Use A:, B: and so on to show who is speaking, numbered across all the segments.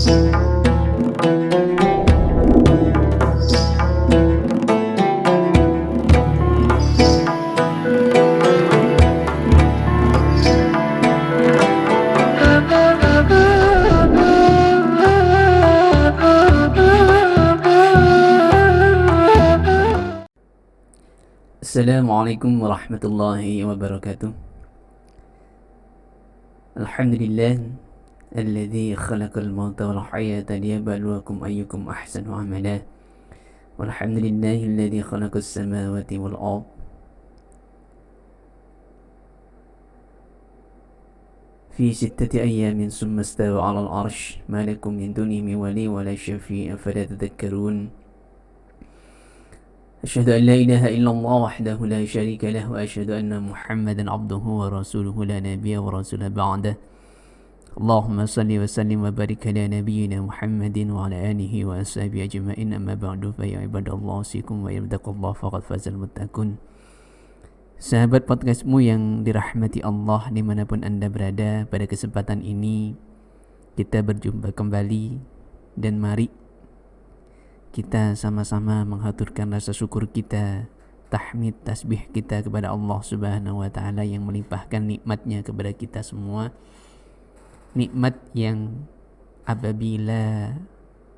A: Assalamualaikum warahmatullahi wabarakatuh. Alhamdulillah alladzi khalaqal mauta wal hayata liyabluwakum ayyukum ahsanu amala. Walhamdulillahi alladzi khalaqas samawati wal ard fi sittati ayyamin thumma istawa 'alal 'arsy ma lakum min dunihi min wali wa la syafi'a afala tadhakkarun. أشهد أن لا إله إلا الله وحده لا شريك له وأشهد أن محمدا عبده ورسوله لا نبي ورسول بعده اللهم صل وسلم وبارك على نبينا محمد وعلى آله وأصحابه أجمعين أما بعد فيا عباد الله أوصيكم واتقوا الله فقد فاز المتقون. Sahabat podcastmu yang dirahmati Allah dimanapun Anda berada, pada kesempatan ini kita berjumpa kembali dan mari kita sama-sama menghaturkan rasa syukur kita, tahmid, tasbih kita kepada Allah Subhanahu wa Ta'ala yang melimpahkan nikmatnya kepada kita semua. Nikmat yang apabila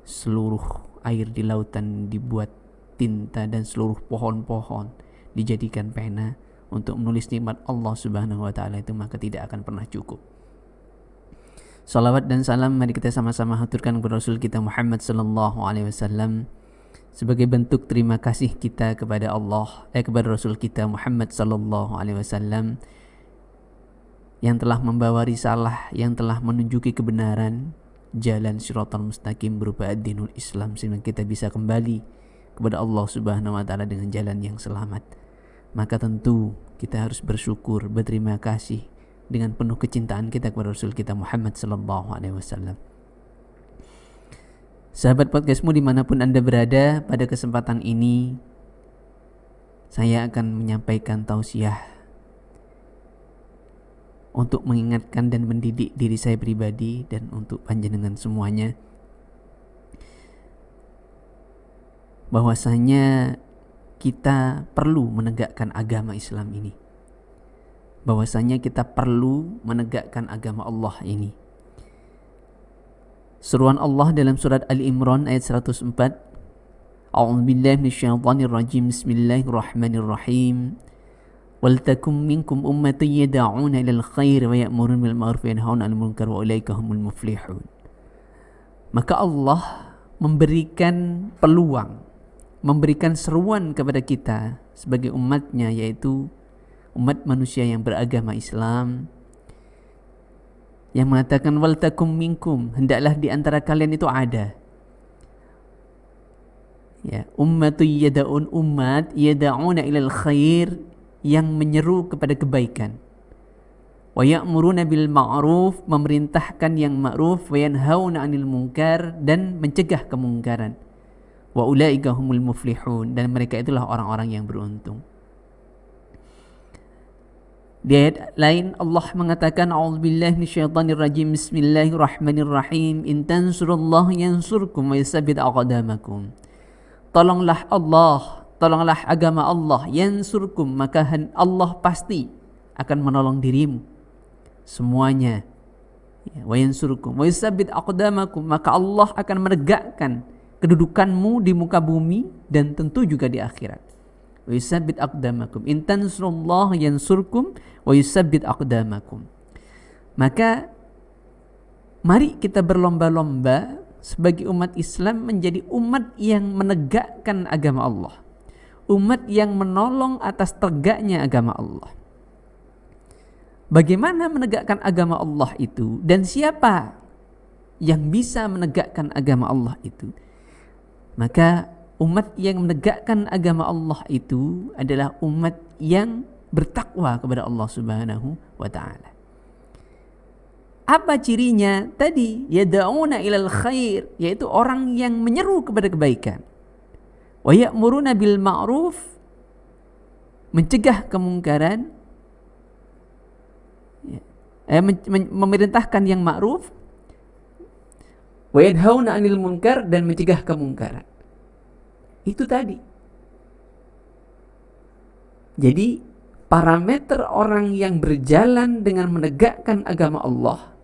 A: seluruh air di lautan dibuat tinta dan seluruh pohon-pohon dijadikan pena untuk menulis nikmat Allah Subhanahu wa Ta'ala itu, maka tidak akan pernah cukup. Salawat dan salam mari kita sama-sama haturkan kepada Rasul kita Muhammad sallallahu alaihi wasallam sebagai bentuk terima kasih kita kepada Allah, kepada Rasul kita Muhammad sallallahu alaihi wasallam yang telah membawa risalah, yang telah menunjuki kebenaran, jalan Shiratal Mustaqim berupa ad-dinul Islam, sehingga kita bisa kembali kepada Allah Subhanahu wa Ta'ala dengan jalan yang selamat. Maka tentu kita harus bersyukur, berterima kasih dengan penuh kecintaan kita kepada Rasul kita Muhammad sallallahu alaihi wasallam. Sahabat podcastmu dimanapun Anda berada, pada kesempatan ini saya akan menyampaikan tausiah untuk mengingatkan dan mendidik diri saya pribadi dan untuk panjenengan semuanya, bahwasanya kita perlu menegakkan agama Islam ini. Bahwasanya kita perlu menegakkan agama Allah ini. Seruan Allah dalam surat Al-Imran ayat 104, A'udzubillahi minasyaitonir rajim. Bismillahirrahmanirrahim. Waltakum minkum ummatun yad'una ilal khair wa ya'muruna bil ma'ruf wa yanhauna 'anil munkar wa ulaika humul muflihun. Maka Allah memberikan peluang, memberikan seruan kepada kita sebagai umatnya, yaitu umat manusia yang beragama Islam, yang mengatakan waltakum minkum, hendaklah di antara kalian itu ada, ya, ummatu yada'un, umat yada'una ilal khair, yang menyeru kepada kebaikan, wa ya'muruna bil ma'ruf, memerintahkan yang ma'ruf, wa yanhauna 'anil munkar, dan mencegah kemungkaran, wa ulaika humul muflihun, dan mereka itulah orang-orang yang beruntung. Di ayat lain Allah mengatakan, A'udzubillahi minasyaitonir rajim. Bismillahirrahmanirrahim. In tansurullaha yansurkum wa yutsabbit aqdamakum. Tolonglah Allah, tolonglah agama Allah, yansurkum, maka Allah pasti akan menolong dirimu semuanya. Wa yansurkum wa yutsabbit aqdamakum, maka Allah akan menegakkan kedudukanmu di muka bumi dan tentu juga di akhirat. Wa yusabbit aqdamakum. In tansurullaha yansurkum wa yusabbit aqdamakum. Maka mari kita berlomba-lomba sebagai umat Islam menjadi umat yang menegakkan agama Allah, umat yang menolong atas tegaknya agama Allah. Bagaimana menegakkan agama Allah itu, dan siapa yang bisa menegakkan agama Allah itu? Maka umat yang menegakkan agama Allah itu adalah umat yang bertakwa kepada Allah Subhanahu wa Ta'ala. Apa cirinya? Tadi, yada'una ilal khair, yaitu orang yang menyeru kepada kebaikan. Wa ya'muruna bil ma'ruf, mencegah kemungkaran, memerintahkan yang ma'ruf. wa yanhauna 'anil munkar, dan mencegah kemungkaran. Itu tadi. Jadi parameter orang yang berjalan dengan menegakkan agama Allah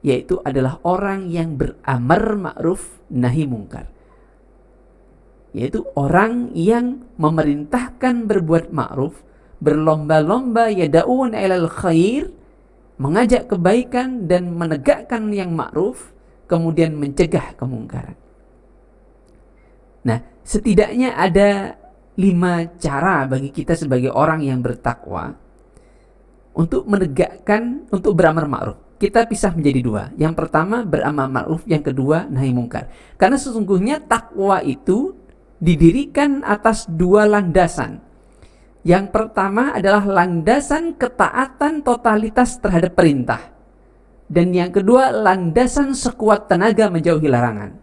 A: yaitu adalah orang yang beramar ma'ruf nahi mungkar. Yaitu orang yang memerintahkan berbuat ma'ruf, berlomba-lomba yada'un ilal khair, mengajak kebaikan dan menegakkan yang ma'ruf, kemudian mencegah kemungkaran. Nah, setidaknya ada 5 cara bagi kita sebagai orang yang bertakwa untuk menegakkan, untuk beramar ma'ruf. Kita pisah menjadi 2. Yang pertama beramar ma'ruf, yang kedua nahi mungkar. Karena sesungguhnya takwa itu didirikan atas 2 landasan. Yang pertama adalah landasan ketaatan totalitas terhadap perintah. Dan yang kedua landasan sekuat tenaga menjauhi larangan.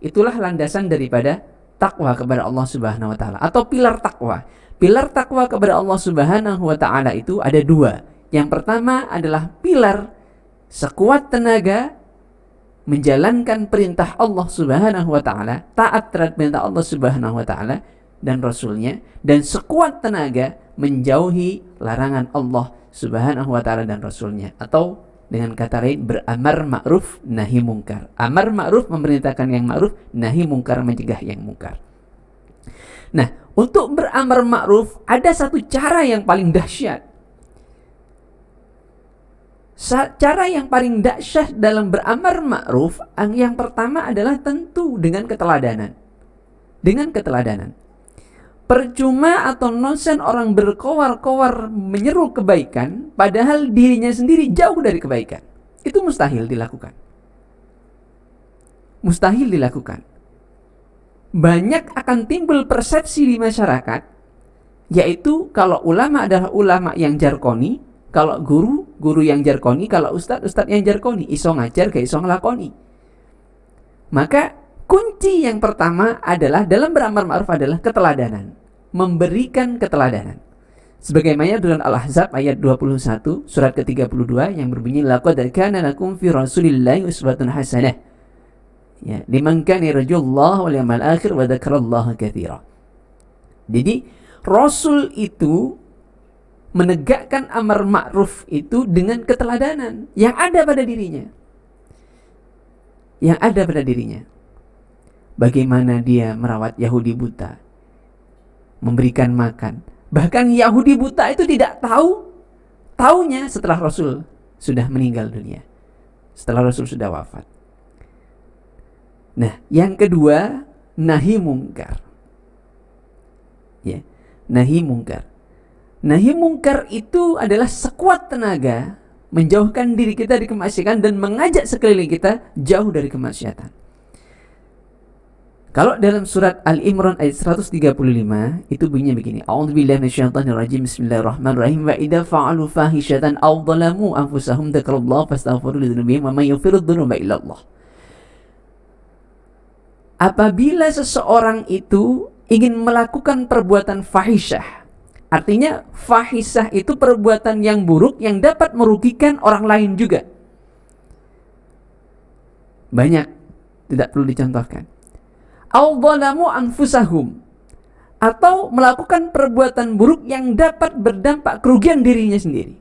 A: Itulah landasan daripada takwa kepada Allah Subhanahu wa taala, atau pilar takwa. Pilar takwa kepada Allah Subhanahu wa taala itu ada 2. Yang pertama adalah pilar sekuat tenaga menjalankan perintah Allah Subhanahu wa taala, taat terhadap perintah Allah Subhanahu wa taala dan Rasulnya, dan sekuat tenaga menjauhi larangan Allah Subhanahu wa taala dan Rasulnya, atau dengan kata lain beramar ma'ruf nahi mungkar. Amar ma'ruf memerintahkan yang ma'ruf, nahi mungkar mencegah yang mungkar. Nah, untuk beramar ma'ruf ada satu cara yang paling dahsyat. Cara yang paling dahsyat dalam beramar ma'ruf yang pertama adalah tentu dengan keteladanan. Dengan keteladanan. Percuma atau nonsen orang berkowar-kowar menyeru kebaikan padahal dirinya sendiri jauh dari kebaikan. Itu mustahil dilakukan. Mustahil dilakukan. Banyak akan timbul persepsi di masyarakat, yaitu kalau ulama adalah ulama yang jarkoni, kalau guru yang jarkoni, kalau ustadz yang jarkoni, iso ngajar gak iso ngelakoni. Maka kunci yang pertama adalah dalam beramar ma'ruf adalah keteladanan, memberikan keteladanan. Sebagaimana dalam Al-Ahzab ayat 21 surat ke-32 yang berbunyi laqad kana lakum fi rasulillahi uswatun hasanah. Ya, liman kana yarjullaha wal yawmal akhir wa dzakarallaha katsira. Jadi Rasul itu menegakkan amar ma'ruf itu dengan keteladanan yang ada pada dirinya. Yang ada pada dirinya. Bagaimana dia merawat Yahudi buta, memberikan makan. Bahkan Yahudi buta itu tidak taunya setelah Rasul sudah meninggal dunia, setelah Rasul sudah wafat. Nah, yang kedua nahi mungkar. Ya, nahi mungkar. Nahi mungkar itu adalah sekuat tenaga menjauhkan diri kita dari kemaksiatan dan mengajak sekeliling kita jauh dari kemaksiatan. Kalau dalam surat Al-Imran ayat 135 itu bunyinya begini. A'udzubillahi minasyaitonirrajim. Bismillahirrahmanirrahim. Wa idza fa'alu fahishatan aw dhalamu anfusahum dzakarallaha fastaghfiru lidzunubihim wa may yaghfiru dzunuba illa Allah. Apabila seseorang itu ingin melakukan perbuatan fahisyah, artinya fahisyah itu perbuatan yang buruk yang dapat merugikan orang lain juga. Banyak, tidak perlu dicontohkan. Au dhalamu anfusahum, atau melakukan perbuatan buruk yang dapat berdampak kerugian dirinya sendiri.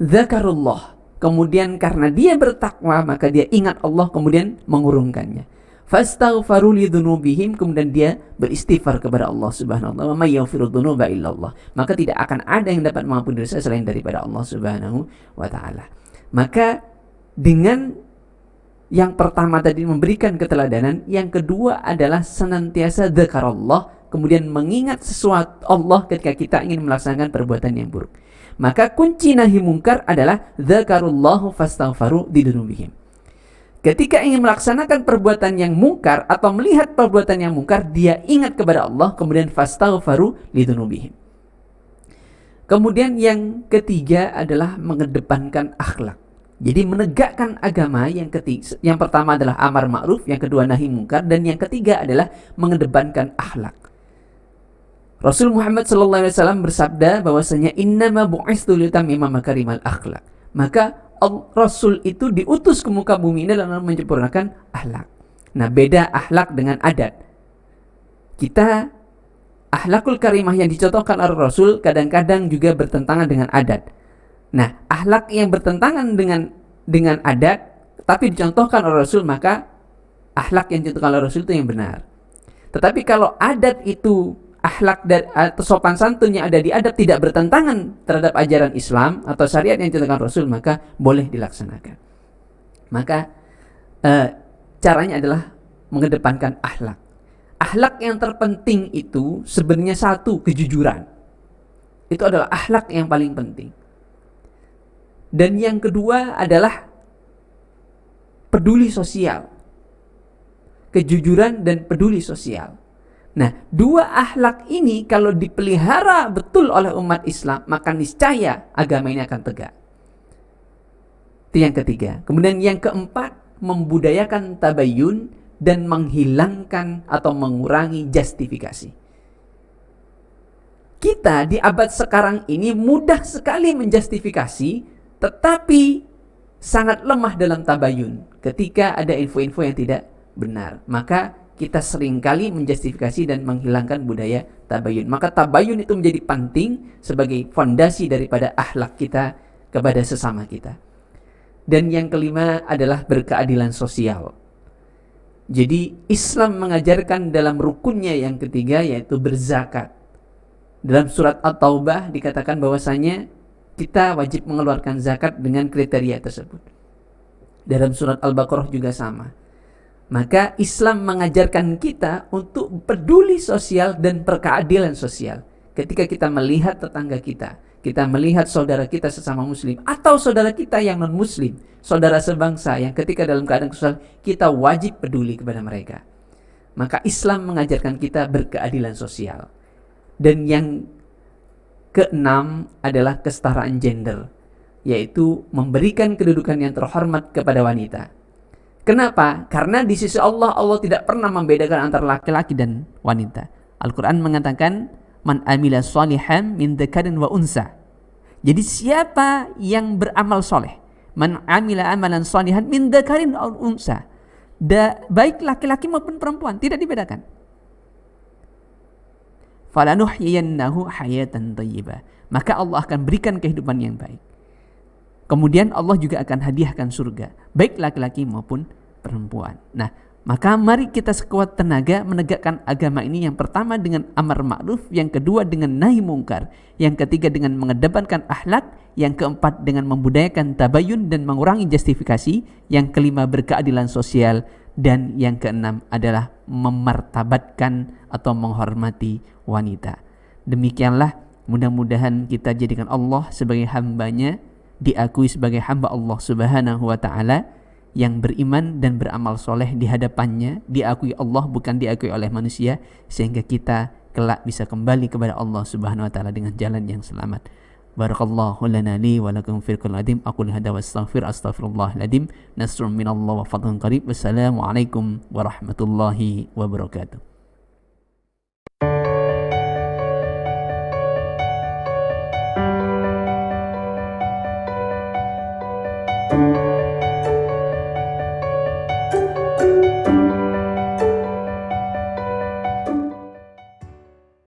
A: Dzakarullah, kemudian karena dia bertakwa maka dia ingat Allah kemudian mengurungkannya. Fastaghfaru lidzunubihim, kemudian dia beristighfar kepada Allah Subhanahu wa taala. Wa may yaghfiru dzunuba illa Allah, maka tidak akan ada yang dapat mengampuni dosa selain daripada Allah Subhanahu wa taala. Maka dengan yang pertama tadi memberikan keteladanan, yang kedua adalah senantiasa dzikrullah, kemudian mengingat sesuatu Allah ketika kita ingin melaksanakan perbuatan yang buruk. Maka kunci nahi mungkar adalah dzikrullah fastaghfaru lidzunubihim. Ketika ingin melaksanakan perbuatan yang mungkar atau melihat perbuatan yang mungkar, dia ingat kepada Allah, kemudian fastaghfaru lidzunubihim. Kemudian yang ketiga adalah mengedepankan akhlak. Jadi menegakkan agama yang pertama adalah amar ma'ruf, yang kedua nahi mungkar, dan yang ketiga adalah mengedepankan akhlak. Rasul Muhammad sallallahu alaihi wasallam bersabda bahwasanya innama bu'istu litammima makarimal akhlak. Maka Rasul itu diutus ke muka bumi ini dalam menyempurnakan akhlak. Nah, beda akhlak dengan adat. Kita akhlakul karimah yang dicontohkan oleh Rasul kadang-kadang juga bertentangan dengan adat. Nah, akhlak yang bertentangan dengan adat tapi dicontohkan oleh Rasul, maka akhlak yang dicontohkan oleh Rasul itu yang benar. Tetapi kalau adat itu akhlak atau sopan santun yang ada di adat tidak bertentangan terhadap ajaran Islam atau syariat yang dicontohkan Rasul, maka boleh dilaksanakan. Maka caranya adalah mengedepankan akhlak. Akhlak yang terpenting itu sebenarnya satu, kejujuran. Itu adalah akhlak yang paling penting. Dan yang kedua adalah peduli sosial. Kejujuran dan peduli sosial. Nah, dua akhlak ini kalau dipelihara betul oleh umat Islam, maka niscaya agama ini akan tegak. Itu yang ketiga. Kemudian yang keempat, membudayakan tabayyun dan menghilangkan atau mengurangi justifikasi. Kita di abad sekarang ini mudah sekali menjustifikasi, tetapi sangat lemah dalam tabayyun. Ketika ada info-info yang tidak benar, maka kita seringkali menjustifikasi dan menghilangkan budaya tabayyun. Maka tabayyun itu menjadi penting sebagai fondasi daripada akhlak kita kepada sesama kita. Dan yang kelima adalah berkeadilan sosial. Jadi Islam mengajarkan dalam rukunnya yang ketiga, yaitu berzakat. Dalam surat At-Taubah dikatakan bahwasanya kita wajib mengeluarkan zakat dengan kriteria tersebut. Dalam surat Al-Baqarah juga sama. Maka Islam mengajarkan kita untuk peduli sosial dan berkeadilan sosial. Ketika kita melihat tetangga kita melihat saudara kita sesama muslim, atau saudara kita yang non-muslim, saudara sebangsa yang ketika dalam keadaan kesusahan, kita wajib peduli kepada mereka. Maka Islam mengajarkan kita berkeadilan sosial. Dan yang keenam adalah kesetaraan gender, yaitu memberikan kedudukan yang terhormat kepada wanita. Kenapa? Karena di sisi Allah tidak pernah membedakan antara laki-laki dan wanita. Al-Quran mengatakan, man amila sholihan min dzakarin wa unsa. Jadi siapa yang beramal soleh, man amila amalan sholihan min dzakarin wa unsa, baik laki-laki maupun perempuan, tidak dibedakan. Falanuhyiyannahu hayatan thayyibah, maka Allah akan berikan kehidupan yang baik. Kemudian Allah juga akan hadiahkan surga, baik laki-laki maupun perempuan. Nah, maka mari kita sekuat tenaga menegakkan agama ini. Yang pertama dengan amar ma'ruf, yang kedua dengan nahi mungkar, yang ketiga dengan mengedepankan akhlak, yang keempat dengan membudayakan tabayun dan mengurangi justifikasi, yang kelima berkeadilan sosial, dan yang keenam adalah memartabatkan atau menghormati wanita. Demikianlah, mudah-mudahan kita jadikan Allah sebagai hambanya, diakui sebagai hamba Allah Subhanahu wa ta'ala, yang beriman dan beramal soleh di hadapannya, diakui Allah bukan diakui oleh manusia, sehingga kita kelak bisa kembali kepada Allah Subhanahu wa ta'ala dengan jalan yang selamat. Barakallahu lana li wa lakum fil qur'anil azim. Aqul hadza wa astaghfirullahal azim. Nasrun minallah wa fadlun qarib. Wassalamu alaikum warahmatullahi wabarakatuh.